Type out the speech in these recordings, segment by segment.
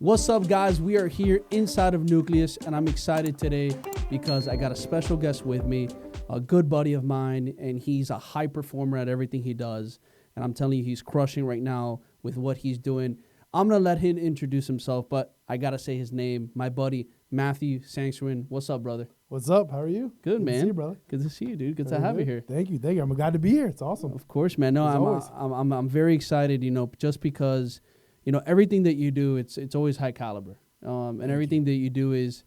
What's up, guys? We are here inside of Nucleus, and I'm excited today because I got a special guest with me, a good buddy of mine, and he's a high performer at everything he does. And I'm telling you, he's crushing right now with what he's doing. I'm going to let him introduce himself, but I got to say his name, my buddy, Matthew Sangswin. What's up, brother? What's up? How are you? Good, man. To see you, brother. Good to see you, dude. Good to have you here. Thank you. I'm glad to be here. It's awesome. Of course, man. No, I'm very excited, just because, everything that you do, it's always high caliber. And everything that you do is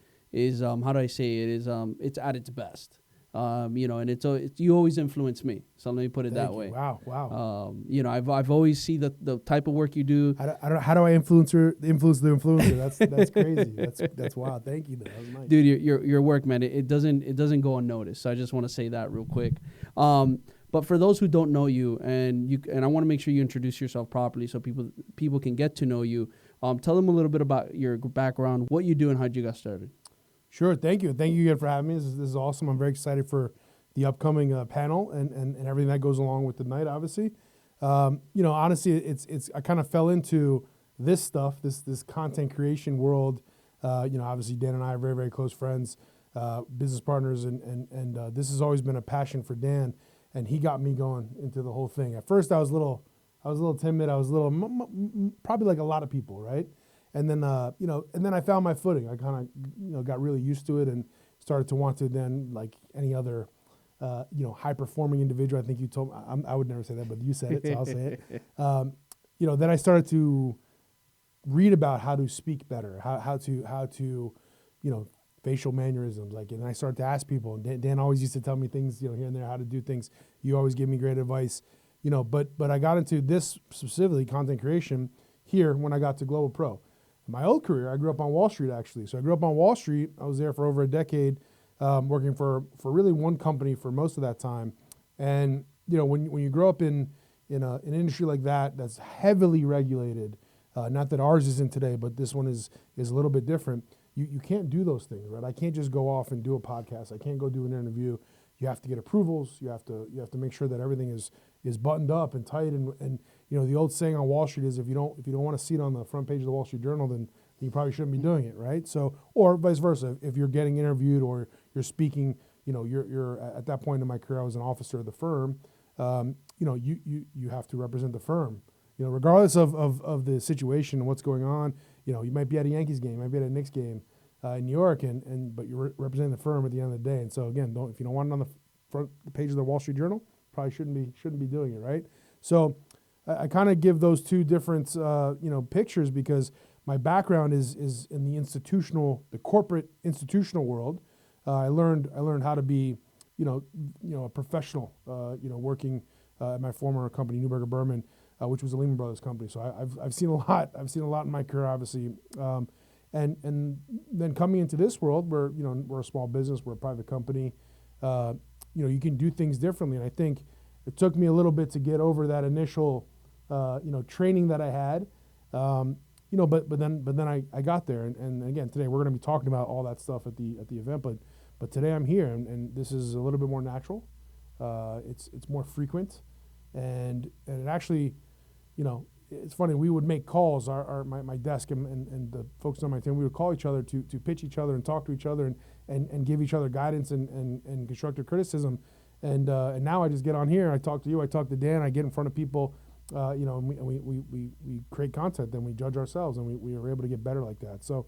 how do I say it, it's at its best. And you always influence me. So let me put it that way. Wow. I've always seen the type of work you do. How do I influence the influencer? That's crazy. That's wild. Thank you. That was nice. Dude, your work, man, it doesn't go unnoticed. So I just want to say that real quick. But for those who don't know you, and I want to make sure you introduce yourself properly so people can get to know you. Tell them a little bit about your background, what you do, and how you got started. Sure. Thank you. Thank you again for having me. This is awesome. I'm very excited for the upcoming panel and everything that goes along with the night, obviously. Honestly, it's I kind of fell into this stuff, this content creation world. Obviously Dan and I are very, very close friends, business partners, and this has always been a passion for Dan, and he got me going into the whole thing. At first I was a little timid. I was a little probably like a lot of people, right? And then, and then I found my footing. I kind of, got really used to it and started to want to then, like any other, high-performing individual. I think you told me, I would never say that, but you said it, so I'll say it. Then I started to read about how to speak better, how to, facial mannerisms. And I started to ask people, and Dan always used to tell me things, here and there, how to do things. You always give me great advice, but I got into this specifically, content creation, here when I got to GlobalPro. My old career, I grew up on Wall Street, actually. So I grew up on Wall Street. I was there for over a decade, working for really one company for most of that time. And, when you grow up in an industry like that, that's heavily regulated, not that ours isn't today, but this one is a little bit different. You can't do those things, right? I can't just go off and do a podcast. I can't go do an interview. You have to get approvals. You have to make sure that everything is buttoned up and tight. And the old saying on Wall Street is if you don't want to see it on the front page of the Wall Street Journal, then you probably shouldn't be doing it, right? So, or vice versa. If you're getting interviewed or you're speaking, you're at that point in my career, I was an officer of the firm. You have to represent the firm. Regardless of the situation and what's going on. You might be at a Yankees game, you might be at a Knicks game in New York, but you're representing the firm at the end of the day. And so again, if you don't want it on the front page of the Wall Street Journal, probably shouldn't be doing it, right? So I kind of give those two different pictures because my background is in the corporate institutional world. I learned how to be a professional working at my former company Neuberger Berman, which was a Lehman Brothers company. So I've seen a lot. I've seen a lot in my career, obviously. And then coming into this world where we're a small business, we're a private company. You can do things differently, and I think it took me a little bit to get over that initial training that I had. But then I got there, and again today we're going to be talking about all that stuff at the event. But today I'm here, and this is a little bit more natural. It's more frequent, and it actually, it's funny. We would make calls. My desk and the folks on my team, we would call each other to pitch each other and talk to each other and give each other guidance and constructive criticism. And now I just get on here. I talk to you. I talk to Dan. I get in front of people. And we create content. Then we judge ourselves, and we are able to get better like that. So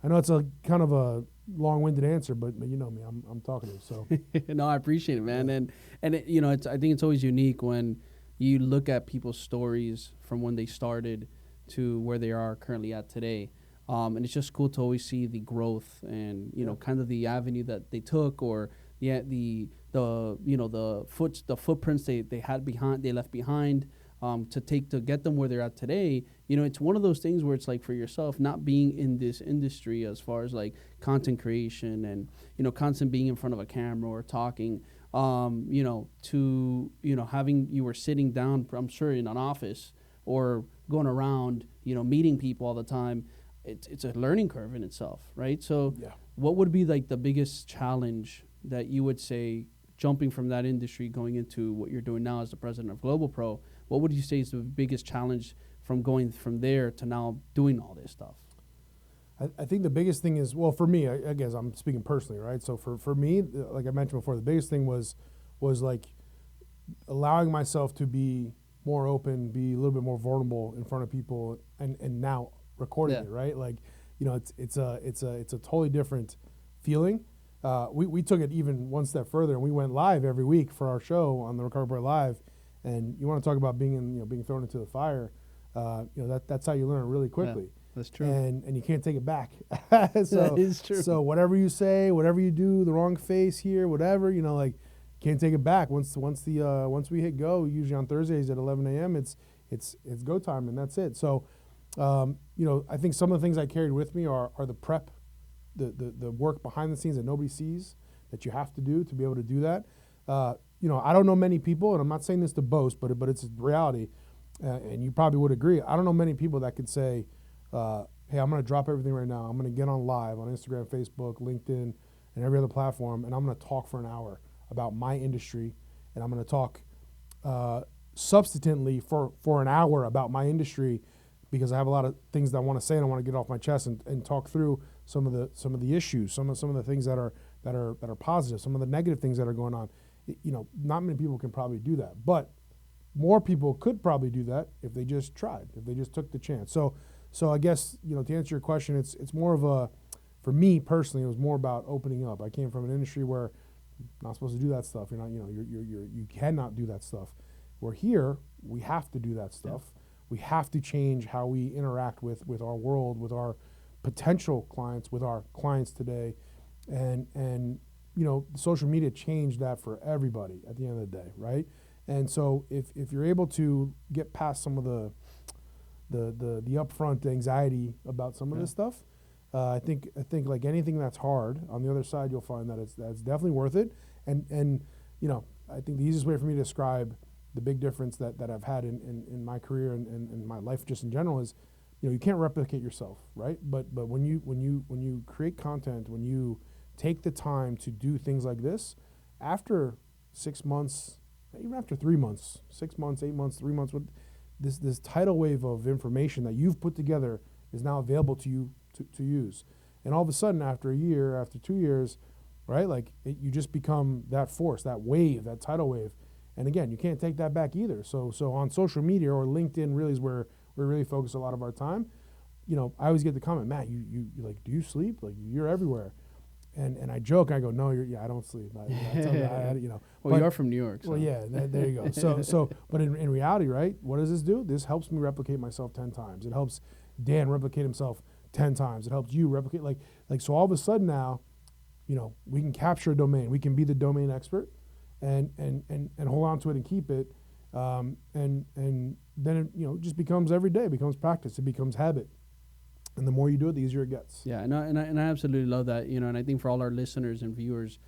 I know it's a kind of a long-winded answer, but you know me. I'm talkative. So no, I appreciate it, man. Yeah. And I think it's always unique when you look at people's stories from when they started to where they are currently at today. And it's just cool to always see the growth and, kind of the avenue that they took or the footprints they left behind to get them where they're at today. It's one of those things where it's like for yourself, not being in this industry as far as like content creation and, constant being in front of a camera or talking, to having you were sitting down, I'm sure in an office or going around, meeting people all the time. It's a learning curve in itself, right? So what would be like the biggest challenge that you would say jumping from that industry going into what you're doing now as the president of GlobalPro? What would you say is the biggest challenge from going from there to now doing all this stuff? I think the biggest thing is, well, for me, I guess I'm speaking personally, right? So for me, like I mentioned before, the biggest thing was like allowing myself to be more open, be a little bit more vulnerable in front of people, and now recording Yeah. it, right? Like, it's a totally different feeling. We took it even one step further, and we went live every week for our show on the Recovery Boy Live. And you want to talk about being thrown into the fire, that's how you learn really quickly. Yeah, that's true. And you can't take it back. That So is true. so whatever you say, whatever you do, the wrong face here, whatever, like, can't take it back. Once we hit go, usually on Thursdays at 11 a.m., it's go time, and that's it. So I think some of the things I carried with me are the prep, the work behind the scenes that nobody sees, that you have to do to be able to do that. I don't know many people, and I'm not saying this to boast, but it's reality, and you probably would agree. I don't know many people that could say, hey, I'm going to drop everything right now. I'm going to get on live on Instagram, Facebook, LinkedIn, and every other platform, and I'm going to talk for an hour about my industry, and I'm going to talk substantively for an hour about my industry, because I have a lot of things that I want to say and I want to get off my chest and talk through some of the issues, some of the things that are positive, some of the negative things that are going on. Not many people can probably do that, but more people could probably do that if they just tried, if they just took the chance. So I guess, to answer your question, it's more of a, for me personally, it was more about opening up. I came from an industry where you're not supposed to do that stuff. You're not, you cannot do that stuff. We're here, we have to do that stuff. Yeah. We have to change how we interact with our world, with our potential clients, with our clients today. And social media changed that for everybody at the end of the day, right? And so if you're able to get past some of the upfront anxiety about some of this stuff, I think like anything that's hard, on the other side you'll find that it's definitely worth it. And I think the easiest way for me to describe the big difference that I've had in my career and my life just in general is, you can't replicate yourself, right? But when you create content, when you take the time to do things like this, after 6 months, even after 3 months, 6 months, 8 months, 3 months, this tidal wave of information that you've put together is now available to you to use. And all of a sudden, after a year, after 2 years, right, like you just become that force, that wave, that tidal wave. And again, you can't take that back either. So on social media or LinkedIn really is where we really focus a lot of our time. I always get the comment, Matt, you like, do you sleep? Like, you're everywhere. And I joke, I go, no, I don't sleep. Well, you are from New York. So. Well, yeah, there you go. But in reality, right, what does this do? This helps me replicate myself 10 times. It helps Dan replicate himself 10 times. It helps you replicate, like so all of a sudden now, we can capture a domain. We can be the domain expert and hold on to it and keep it. And then it, just becomes every day, it becomes practice, it becomes habit. And the more you do it, the easier it gets. Yeah, and I absolutely love that. And I think for all our listeners and viewers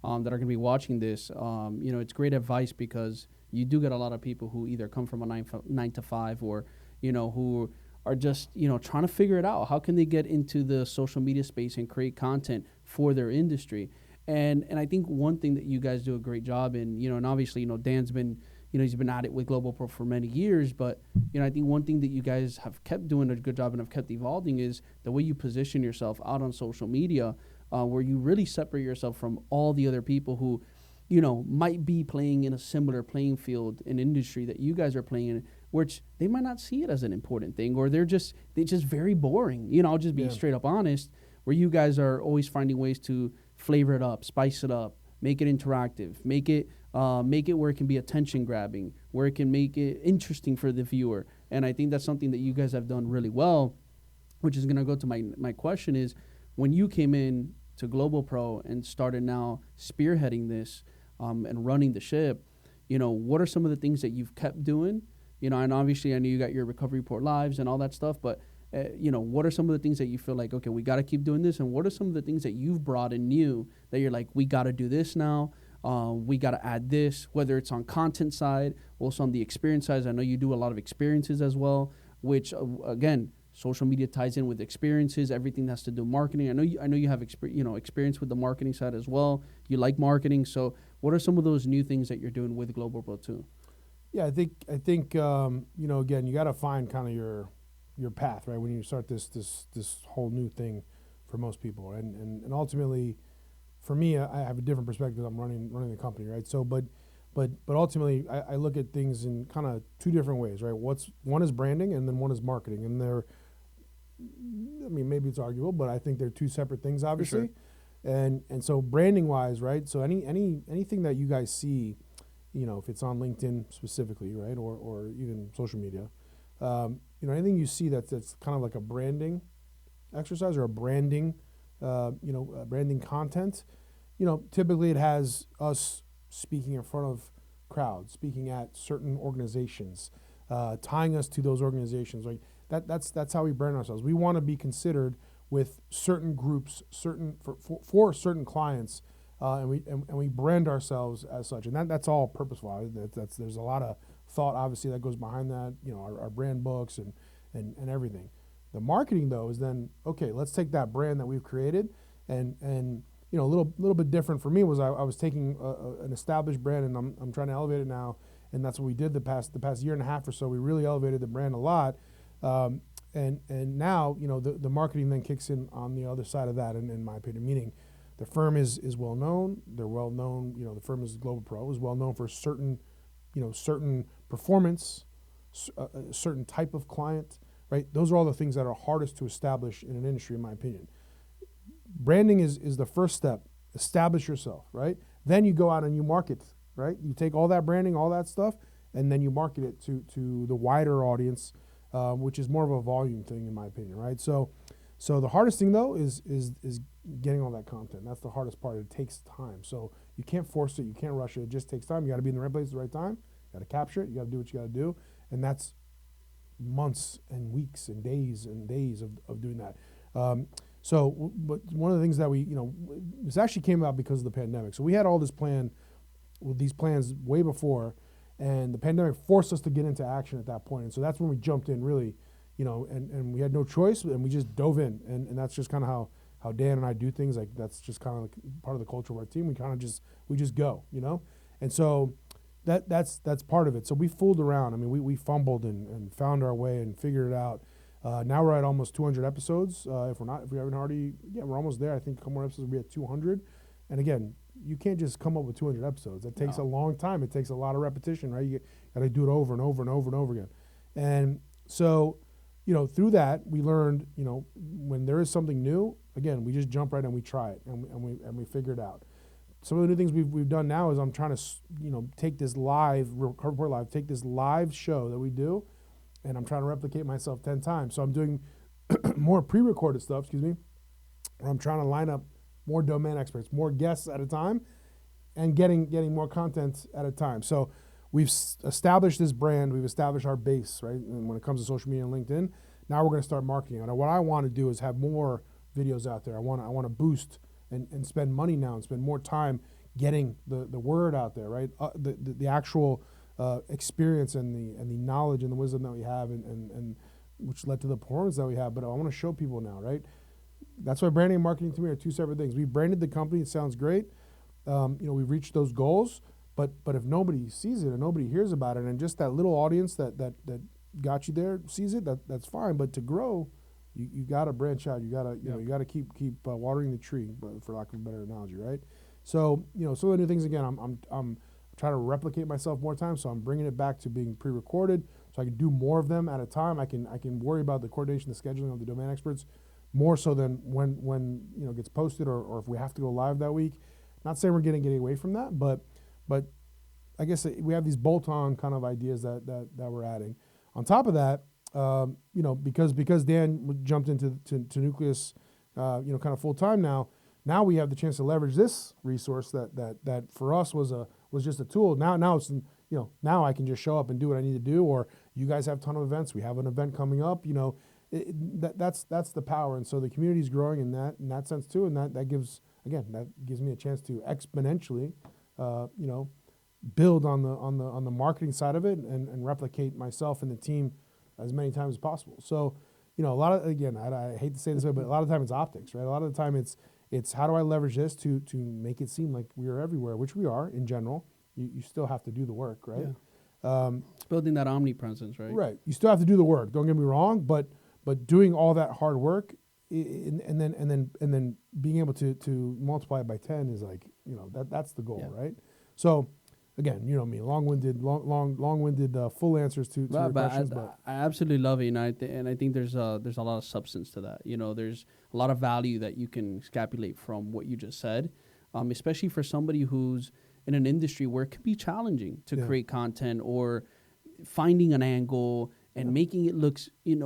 that are going to be watching this, it's great advice, because you do get a lot of people who either come from a 9 to 5 or, who are just, trying to figure it out. How can they get into the social media space and create content for their industry? And I think one thing that you guys do a great job in, and obviously, Dan's been, he's been at it with GlobalPro for many years, but, I think one thing that you guys have kept doing a good job and have kept evolving is the way you position yourself out on social media, where you really separate yourself from all the other people who, might be playing in a similar playing field in industry that you guys are playing in, which they might not see it as an important thing, or they're just very boring. I'll just be straight up honest, where you guys are always finding ways to flavor it up, spice it up, make it interactive, make it where it can be attention grabbing, where it can make it interesting for the viewer. And I think that's something that you guys have done really well, which is going to go to my question is, when you came in to GlobalPro and started now spearheading this and running the ship, what are some of the things that you've kept doing? And obviously I know you got your Recovery Report lives and all that stuff, but what are some of the things that you feel like, okay, we got to keep doing this? And what are some of the things that you've brought in new that you're like, we got to do this now? We got to add this, whether it's on content side, also on the experience side. I know you do a lot of experiences as well, which again, social media ties in with experiences, everything that has to do with marketing. I know you have experience with the marketing side as well. You like marketing. So what are some of those new things that you're doing with GlobalPro too? Yeah, I think again, you got to find kind of your your path, right? When you start this whole new thing for most people, and ultimately, for me, I have a different perspective. I'm running the company, right? So, but ultimately, I look at things in kind of two different ways, right? One is branding, and then one is marketing, and they're, I mean, maybe it's arguable, but I think they're two separate things, obviously. Sure. And so branding wise, right? So anything that you guys see, if it's on LinkedIn specifically, right, or even social media, anything you see that's kind of like a branding exercise or a branding, branding content, typically it has us speaking in front of crowds, speaking at certain organizations, tying us to those organizations. Like that's how we brand ourselves. We want to be considered with certain groups, for certain clients, and we brand ourselves as such, and that's all purposeful. There's a lot of thought, obviously, that goes behind that. Our brand books and everything. The marketing, though, is then, okay, let's take that brand that we've created and a little bit different for me was I was taking an established brand and I'm trying to elevate it now, and that's what we did the past year and a half or so. We really elevated the brand a lot, and now the marketing then kicks in on the other side of that, in my opinion, meaning the firm is well known. They're well known. The firm is GlobalPro, is well known for certain performance, a certain type of client. Right, those are all the things that are hardest to establish in an industry, in my opinion. Branding is the first step. Establish yourself, right? Then you go out and you market, right? You take all that branding, all that stuff, and then you market it to the wider audience, which is more of a volume thing, in my opinion, right? So the hardest thing though is getting all that content. That's the hardest part. It takes time. So you can't force it. You can't rush it. It just takes time. You got to be in the right place at the right time. You got to capture it. You got to do what you got to do, and that's months and weeks and days of doing that. But one of the things that this actually came about because of the pandemic. So we had all these plans way before, and the pandemic forced us to get into action at that point. And so that's when we jumped in really, and we had no choice, and we just dove in. And that's just kind of how Dan and I do things. Like that's just kind of like part of the culture of our team. We just go, and so that's part of it. So we fooled around. I mean, we fumbled and found our way and figured it out. Now we're at almost 200 episodes. If we haven't already, we're almost there. I think a couple more episodes will be at 200. And again, you can't just come up with 200 episodes. It takes a long time. It takes a lot of repetition, right? You got to do it over and over and over and over again. And so, through that, we learned, when there is something new, again, we just jump right and we try it and we figure it out. Some of the new things we've done now is I'm trying to, take this take this live show that we do, and I'm trying to replicate myself 10 times. So I'm doing more pre-recorded stuff, where I'm trying to line up more domain experts, more guests at a time, and getting more content at a time. So we've established this brand, we've established our base, right? And when it comes to social media and LinkedIn, now we're going to start marketing. And what I want to do is have more videos out there. I want to boost and spend money now and spend more time getting the word out there, right? The actual experience and the knowledge and the wisdom that we have, and which led to the performance that we have. But I want to show people now, right? That's why branding and marketing to me are two separate things. We branded the company; it sounds great. We've reached those goals, but if nobody sees it and nobody hears about it, and just that little audience that got you there sees it, that's fine. But to grow, you got to branch out. You got to you got to keep watering the tree, for lack of a better analogy, right? So some of the new things again, I'm trying to replicate myself more times. So I'm bringing it back to being pre-recorded, so I can do more of them at a time. I can worry about the coordination, the scheduling of the domain experts more so than when it gets posted or if we have to go live that week. Not saying we're getting away from that, but I guess we have these bolt-on kind of ideas that we're adding. On top of that, because Dan jumped into Nucleus, kind of full time now. Now we have the chance to leverage this resource that for us was just a tool. Now it's now I can just show up and do what I need to do. Or you guys have a ton of events. We have an event coming up. That's the power. And so the community is growing in that sense too. And that gives me a chance to exponentially, build on the marketing side of it and replicate myself and the team as many times as possible. So, a lot of, again, I hate to say this way, but a lot of the time it's optics, right? A lot of the time it's how do I leverage this to make it seem like we are everywhere, which we are in general. You still have to do the work, right? Yeah. It's building that omnipresence, right? Right. You still have to do the work. Don't get me wrong, but but doing all that hard work, and then being able to multiply it by 10 is like, that's the goal, right? So again, you know me, long-winded, full answers to your questions, but I absolutely love it, and I think there's a lot of substance to that. There's a lot of value that you can scapulate from what you just said, especially for somebody who's in an industry where it can be challenging to create content or finding an angle and making it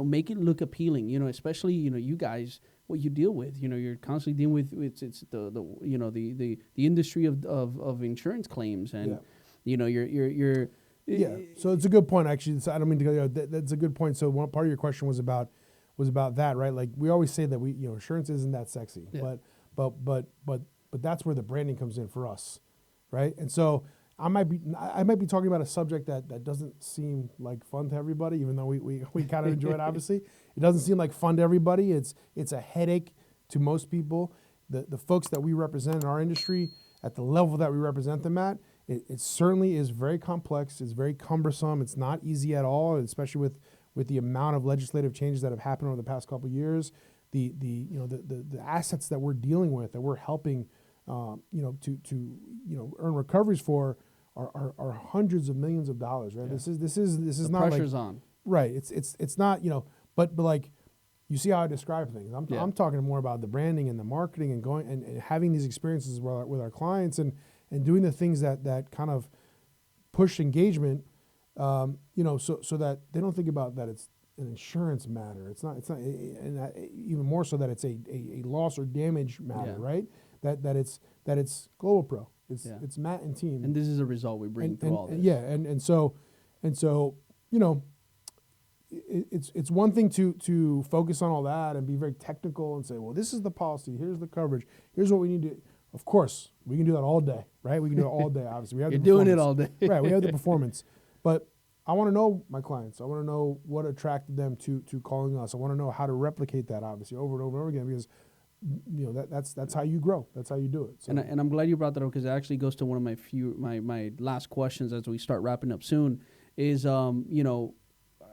make it look appealing. Especially you guys, what you deal with. You're constantly dealing with it's the industry of insurance claims, and you're So it's a good point, actually. So I don't mean to go. That's a good point. So one part of your question was about that, right? Like we always say that insurance isn't that sexy, but that's where the branding comes in for us, right? And so I might be talking about a subject that doesn't seem like fun to everybody, even though we kind of enjoy it. Obviously, it doesn't seem like fun to everybody. It's a headache to most people. The folks that we represent in our industry, at the level that we represent them at, it certainly is very complex. It's very cumbersome. It's not easy at all, especially with the amount of legislative changes that have happened over the past couple of years. The assets that we're dealing with, that we're helping, to earn recoveries for, are hundreds of millions of dollars, right? Yeah. This is the not pressure's like, on. right. It's not, but like, you see how I describe things. I'm talking more about the branding and the marketing and going and having these experiences with our clients and doing the things that kind of push engagement, so that they don't think about that it's an insurance matter. It's not, and even more so that it's a loss or damage matter, right? That it's GlobalPro. It's Matt and team. And this is a result we bring through all this. And so, it's one thing to focus on all that and be very technical and say, well, this is the policy, here's the coverage, here's what we need to. Of course, we can do that all day, right? We can do it all day. Obviously, we have. You're doing it all day, right? We have the performance, but I want to know my clients. I want to know what attracted them to calling us. I want to know how to replicate that, obviously, over and over and over again, because that's how you grow. That's how you do it. So. And I'm glad you brought that up, because it actually goes to one of my last questions as we start wrapping up soon. Is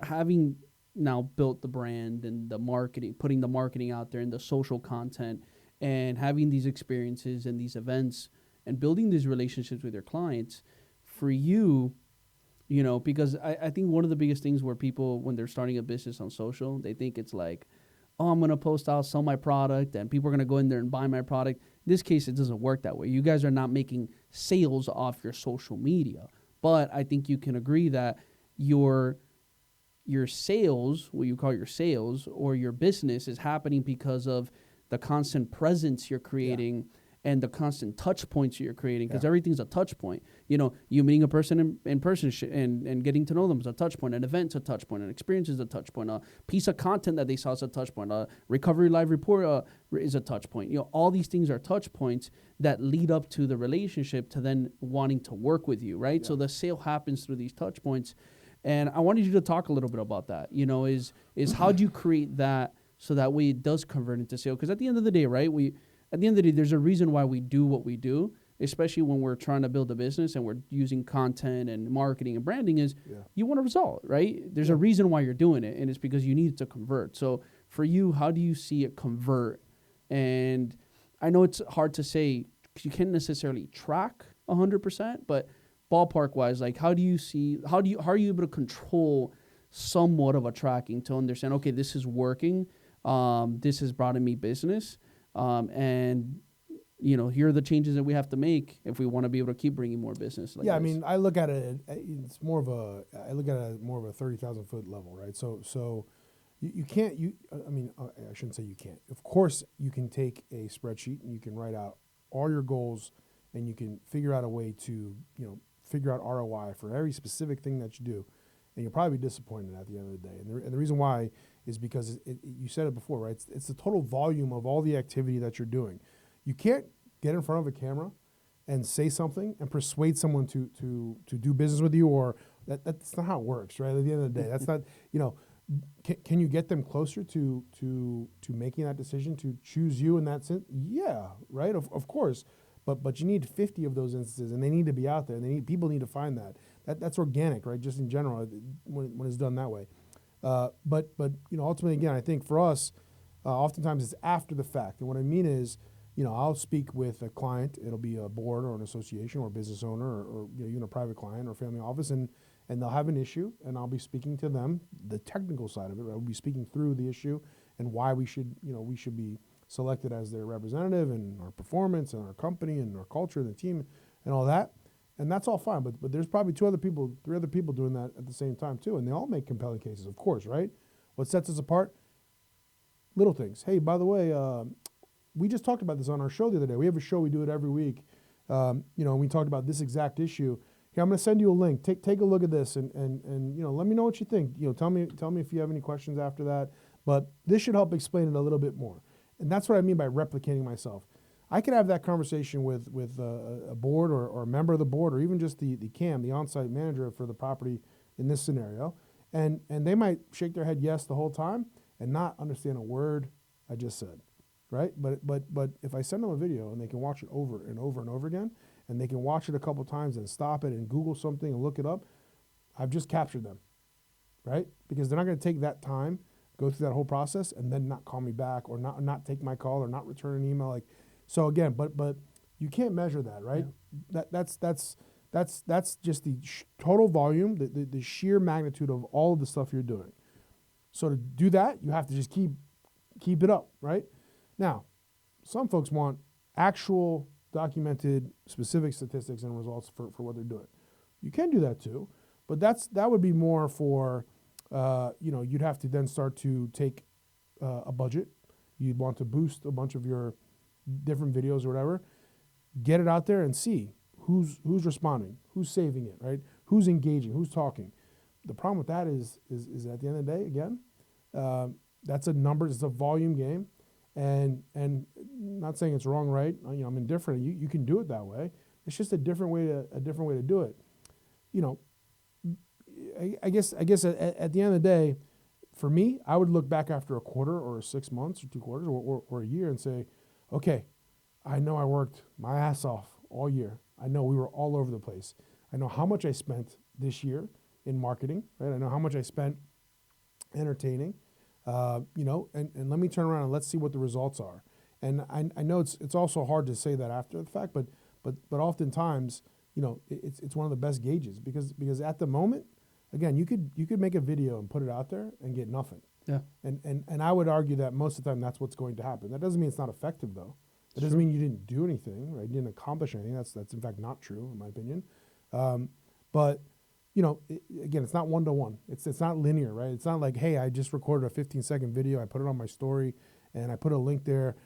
having now built the brand and the marketing, putting the marketing out there and the social content, and having these experiences and these events and building these relationships with your clients, for you, because I think one of the biggest things where people, when they're starting a business on social, they think it's like, oh, I'm going to post out, sell my product, and people are going to go in there and buy my product. In this case, it doesn't work that way. You guys are not making sales off your social media. But I think you can agree that your sales, what you call your sales, or your business, is happening because of the constant presence you're creating and the constant touch points you're creating, because everything's a touch point. You meeting a person in person and getting to know them is a touch point. An event's a touch point. An experience is a touch point. A piece of content that they saw is a touch point. A recovery live report is a touch point. All these things are touch points that lead up to the relationship, to then wanting to work with you, right? So the sale happens through these touch points. And I wanted you to talk a little bit about that. Is how do you create that so that way it does convert into sale? Because at the end of the day, right, there's a reason why we do what we do, especially when we're trying to build a business and we're using content and marketing and branding, is you want a result, right? There's a reason why you're doing it, and it's because you need it to convert. So for you, how do you see it convert? And I know it's hard to say, 'cause you can't necessarily track 100%, but ballpark wise, like how are you able to control somewhat of a tracking to understand, okay, this is working, this has brought in me business, and here are the changes that we have to make if we want to be able to keep bringing more business. Like I mean, I look at it. It's more of a 30,000 foot level, right? So you can't. I shouldn't say you can't. Of course, you can take a spreadsheet and you can write out all your goals, and you can figure out a way to figure out ROI for every specific thing that you do, and you'll probably be disappointed at the end of the day. And the reason why is because you said it before, right? It's the total volume of all the activity that you're doing. You can't get in front of a camera and say something and persuade someone to do business with you, or that's not how it works, right? At the end of the day, that's not, can you get them closer to making that decision to choose you in that sense? Yeah, right, of course. But you need 50 of those instances, and they need to be out there, and people need to find that. That's organic, right? Just in general, when it's done that way. But ultimately, again, I think for us, oftentimes it's after the fact. And what I mean is, I'll speak with a client. It'll be a board or an association or a business owner or even a private client or family office, and they'll have an issue, and I'll be speaking to them, the technical side of it. Right? I'll be speaking through the issue and why we should be selected as their representative and our performance and our company and our culture and the team and all that. And that's all fine, but there's probably three other people doing that at the same time too, and they all make compelling cases, of course, right? What sets us apart? Little things. Hey, by the way, we just talked about this on our show the other day. We have a show, we do it every week, and we talked about this exact issue. Here, I'm going to send you a link. Take a look at this, and let me know what you think. Tell me if you have any questions after that. But this should help explain it a little bit more, and that's what I mean by replicating myself. I could have that conversation with a board or a member of the board or even just the CAM, the on-site manager for the property in this scenario, and they might shake their head yes the whole time and not understand a word I just said, right? But if I send them a video and they can watch it over and over and over again, and they can watch it a couple times and stop it and Google something and look it up, I've just captured them, right? Because they're not going to take that time, go through that whole process, and then not call me back or not take my call or not return an email So again, but you can't measure that, right? Yeah. That's just the total volume, the sheer magnitude of all of the stuff you're doing. So to do that, you have to just keep it up, right? Now, some folks want actual documented specific statistics and results for what they're doing. You can do that too, but that would be more for you'd have to then start to take a budget. You'd want to boost a bunch of your different videos or whatever, get it out there and see who's responding, who's saving it, right? Who's engaging, who's talking. The problem with that is at the end of the day, again, that's a numbers, it's a volume game, and not saying it's wrong, right? I'm indifferent. You can do it that way. It's just a different way to do it. I guess at the end of the day, for me, I would look back after a quarter or 6 months or 2 quarters or a year and say, okay, I know I worked my ass off all year. I know we were all over the place. I know how much I spent this year in marketing, right? I know how much I spent entertaining, and let me turn around and let's see what the results are. And I know it's also hard to say that after the fact, but oftentimes, it's one of the best gauges because at the moment, again, you could make a video and put it out there and get nothing. Yeah. And I would argue that most of the time that's what's going to happen. That doesn't mean it's not effective though. It doesn't mean you didn't do anything, right? You didn't accomplish anything. That's in fact not true in my opinion. But again, it's not one-to-one. It's not linear, right? It's not like, hey, I just recorded a 15-second video, I put it on my story, and I put a link there.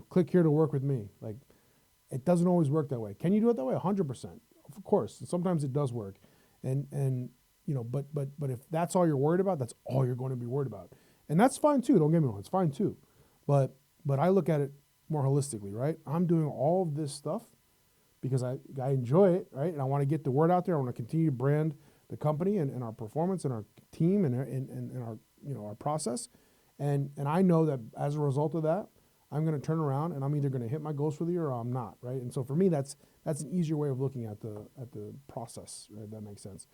Click here to work with me. Like, it doesn't always work that way. Can you do it that way? 100%, of course. Sometimes it does work, and but if that's all you're worried about, that's all you're going to be worried about. And that's fine too, don't get me wrong, it's fine too. But I look at it more holistically, right? I'm doing all of this stuff because I enjoy it, right? And I want to get the word out there. I want to continue to brand the company and our performance and our team and our our process. And I know that as a result of that, I'm going to turn around and I'm either going to hit my goals for the year or I'm not, right? And so for me, that's an easier way of looking at the process, right? If that makes sense.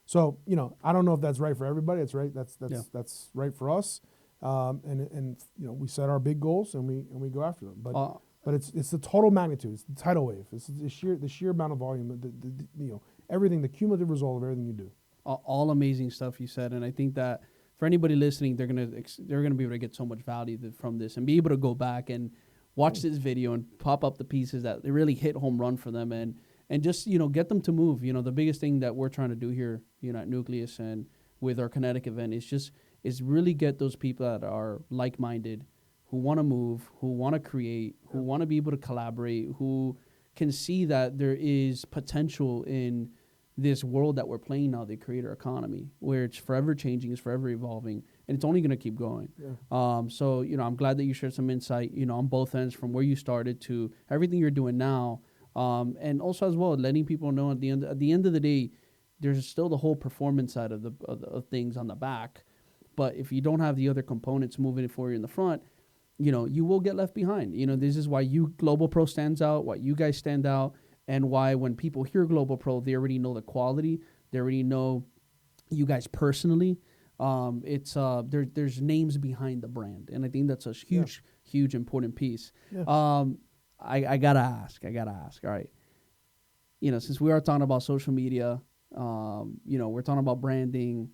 So I don't know if that's right for everybody. It's right. That's right for us. And we set our big goals and we go after them. But it's the total magnitude. It's the tidal wave. It's the sheer amount of volume. Everything, the cumulative result of everything you do. All amazing stuff you said, and I think that for anybody listening, they're gonna be able to get so much value from this and be able to go back and watch this video and pop up the pieces that they really hit home run for them and just get them to move. The biggest thing that we're trying to do here, at Nucleus and with our Kinetic event is really get those people that are like-minded, who want to move, who want to create, who want to be able to collaborate, who can see that there is potential in this world that we're playing now, the creator economy, where it's forever changing, it's forever evolving, and it's only going to keep going. Yeah. So, I'm glad that you shared some insight, on both ends from where you started to everything you're doing now. And also as well, letting people know at the end of the day, there's still the whole performance side of things on the back. But if you don't have the other components moving it for you in the front, you will get left behind. This is why GlobalPro stands out, why you guys stand out, and why when people hear GlobalPro, they already know the quality. They already know you guys personally. It's there's names behind the brand, and I think that's a huge important piece. Yeah. I gotta ask. All right, since we are talking about social media, we're talking about branding.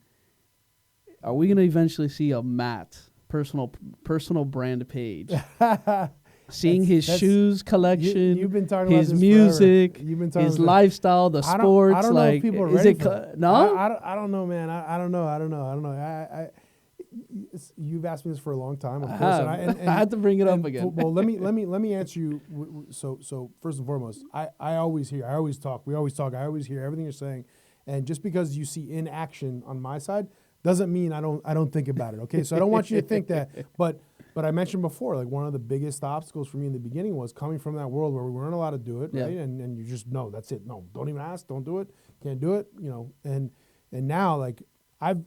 Are we gonna eventually see a Matt personal brand page? Seeing his shoes collection, you've been talking his about this music, forever. You've been talking his about lifestyle, the sports. I don't know if people are is ready it for that. no? I don't know, man. I don't know. You've asked me this for a long time, of course. I had to bring it up again. Well, let me answer you. So first and foremost, I always hear, I always talk, we always talk, I always hear everything you're saying, and just because you see inaction on my side doesn't mean I don't think about it. Okay, so I don't want you to think that, but I mentioned before, like one of the biggest obstacles for me in the beginning was coming from that world where we weren't allowed to do it, right? And you just know that's it. No, don't even ask, don't do it, can't do it, And now, like I've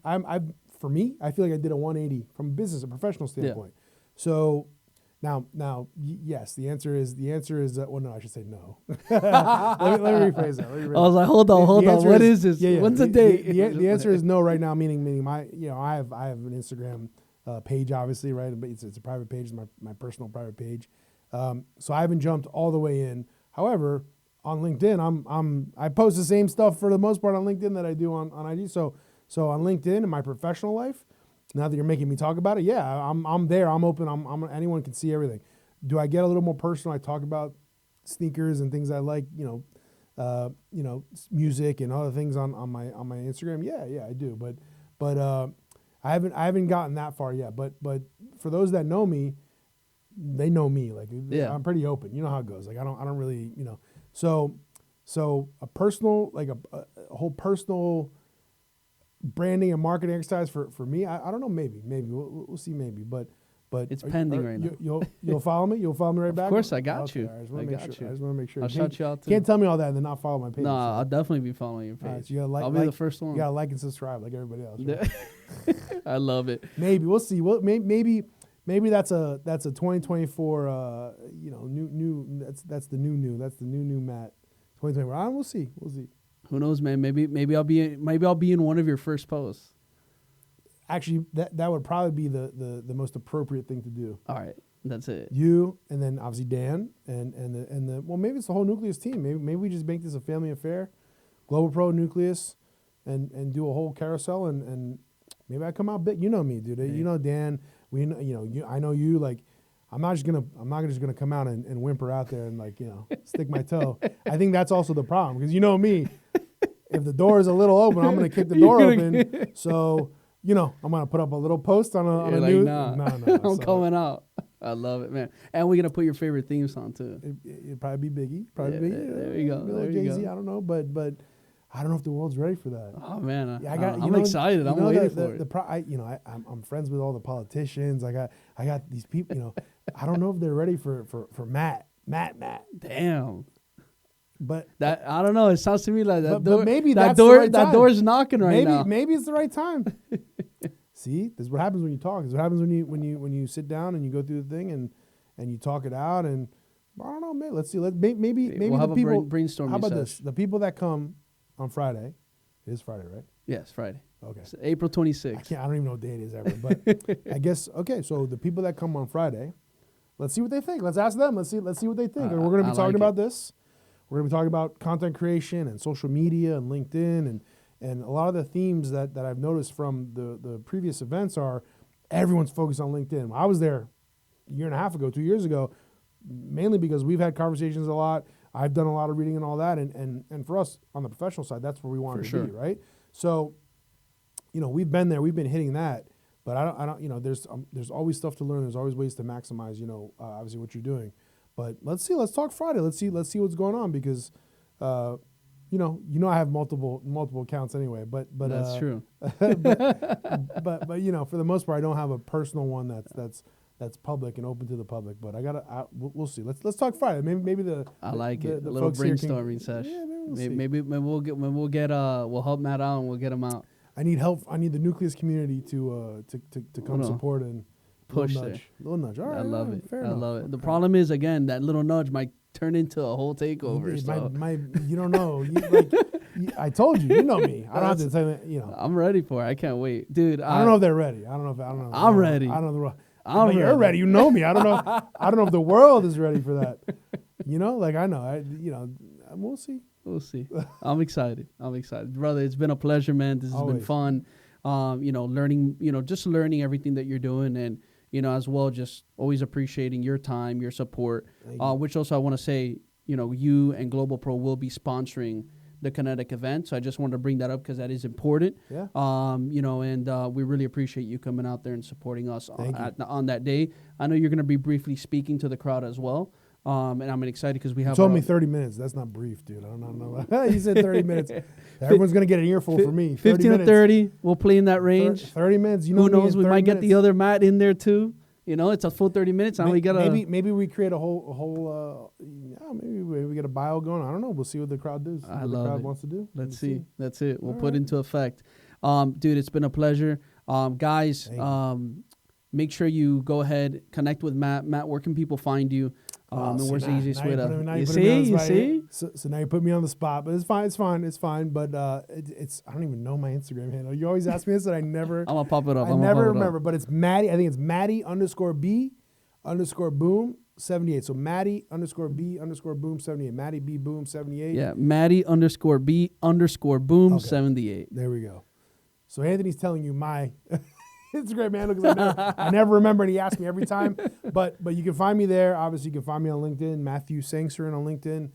for me, I feel like I did a 180 from a business, a professional standpoint. So now, yes, the answer is well, no, I should say no. let me rephrase that. I was like, hold on. What is this? When's the date? The answer is no right now. Meaning my, I have an Instagram page, obviously, right? But it's a private page, my personal private page. So I haven't jumped all the way in. However, on LinkedIn, I post the same stuff for the most part on LinkedIn that I do on IG. So on LinkedIn in my professional life, now that you're making me talk about it, yeah, I'm there. I'm open. Anyone can see everything. Do I get a little more personal? I talk about sneakers and things I like, music and other things on my Instagram. Yeah, I do. But I haven't gotten that far yet. But for those that know me, they know me. Like I'm pretty open. You know how it goes. Like I don't really, So a personal, like a whole personal branding and marketing exercise for me, I don't know, maybe we'll see, maybe, but it's pending right now. You'll follow me. You'll follow me right back. Of course, I got you. I just want to make sure. I'll shout you out too. Can't tell me all that and then not follow my page. No, I'll definitely be following your page. So you gotta I'll be the first one. You gotta like and subscribe like everybody else. Right? I love it. Maybe we'll see. Maybe that's a 2024. New. That's the new Matt. 2024. We'll see. Who knows, man? Maybe I'll be in one of your first posts. Actually, that would probably be the most appropriate thing to do. All right, that's it. You and then obviously Dan and the well, maybe it's the whole Nucleus team. Maybe we just make this a family affair, GlobalPro, Nucleus, and do a whole carousel and maybe I come out big. You know me, dude. Hey. You know Dan. I know you. Like I'm not just gonna come out and whimper out there and stick my toe. I think that's also the problem because you know me. If the door is a little open, I'm gonna kick the door open. So. I'm going to put up a little post on a new... No. I'm coming out. I love it, man. And we're going to put your favorite theme song, too. It'd probably be Biggie. There you go. Jay-Z, I don't know. But I don't know if the world's ready for that. Oh, man. I'm excited. I'm waiting for it. I'm friends with all the politicians. I got these people, I don't know if they're ready for Matt. Damn. But that I don't know. It sounds to me like that. But maybe that that's door. The right time. That door's knocking right now. Maybe it's the right time. See, this is what happens when you talk. This is what happens when you sit down and you go through the thing and you talk it out. And I don't know. Maybe let's see. Maybe we'll have the people brainstorm. How about this? The people that come on Friday. It is Friday, right? Yes, Friday. Okay. It's April 26th. I don't even know what day it is ever. But I guess okay. So the people that come on Friday, let's see what they think. Let's ask them. Let's see what they think. And we're going to be talking about this. We're going to be talking about content creation and social media and LinkedIn and a lot of the themes that I've noticed from the previous events are everyone's focused on LinkedIn. I was there a year and a half ago, 2 years ago, mainly because we've had conversations a lot. I've done a lot of reading and all that. And for us on the professional side, that's where we want to be, right? So, we've been there. We've been hitting that. But I don't. There's always stuff to learn. There's always ways to maximize, obviously what you're doing. But let's see. Let's talk Friday. Let's see what's going on because, I have multiple accounts anyway. But that's true. but for the most part, I don't have a personal one that's public and open to the public. But we'll see. Let's talk Friday. Maybe I like it. A little brainstorming session. Maybe we'll help Matt out and we'll get him out. I need help. I need the Nucleus community to come support and. Push little nudge. All right, I love it. Fair I enough. love it. The problem is, again, that little nudge might turn into a whole takeover. You don't know. I told you, you know me. I don't have to tell you, you know. I'm ready for it. I can't wait, dude. I don't know if they're ready. I don't know. I'm ready. I don't know. I'm You're ready. You know me. I don't know. I don't know if the world is ready for that. You know, like I know. We'll see. We'll see. I'm excited. Brother, it's been a pleasure, man. This has been fun. Learning, just learning everything that you're doing, and, as well, just always appreciating your time, your support, which also I want to say, you and GlobalPro will be sponsoring the Kinetic event. So I just wanted to bring that up because that is important. Yeah. And we really appreciate you coming out there and supporting us on that day. I know you're going to be briefly speaking to the crowd as well. And I'm excited because we have. You told me 30 minutes. That's not brief, dude. I don't know. You said 30 minutes. Everyone's going to get an earful for me. 15 to 30. We'll play in that range. 30 minutes. You know, who knows? We might get the other Matt in there too. It's a full 30 minutes. Now we got maybe we create a whole. Maybe we get a bio going. I don't know. We'll see what the crowd does. I love the crowd it. Wants to do. Let's see. That's it. We'll put into effect. Dude, it's been a pleasure. Guys, make sure you go ahead, connect with Matt. Matt, where can people find you? And where's the easiest way to? You see? So now you put me on the spot, but it's fine. But I don't even know my Instagram handle. You always ask me this, and I never. I'm gonna pop it up. I never remember, but it's Maddie. I think it's Maddie _B_boom 78. So Maddie _B_boom 78. Maddie B boom 78. Yeah, Maddie _B_boom 78. There we go. So Anthony's telling you my Instagram handle because I never remember, and he asks me every time. But you can find me there. Obviously, you can find me on LinkedIn, Matthew Sangsterin on LinkedIn.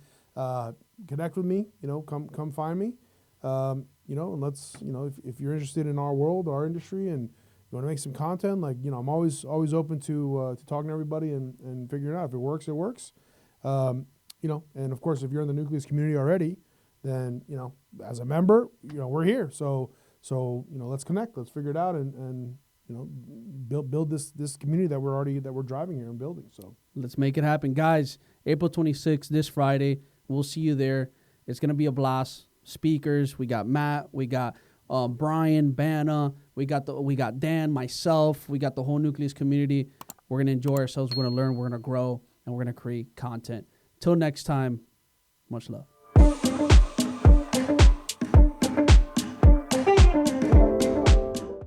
Connect with me. Come find me. And let's if you're interested in our world, our industry, and you want to make some content, I'm always open to talking to everybody and figuring it out. If it works, it works. And of course, if you're in the Nucleus community already, then as a member, we're here. So let's connect. Let's figure it out and build this community that we're driving here and building. So let's make it happen, guys. April 26th, this Friday. We'll see you there. It's gonna be a blast. Speakers. We got Matt. We got Brian, Banna. We got Dan, myself. We got the whole Nucleus community. We're gonna enjoy ourselves. We're gonna learn. We're gonna grow, and we're gonna create content. Till next time. Much love.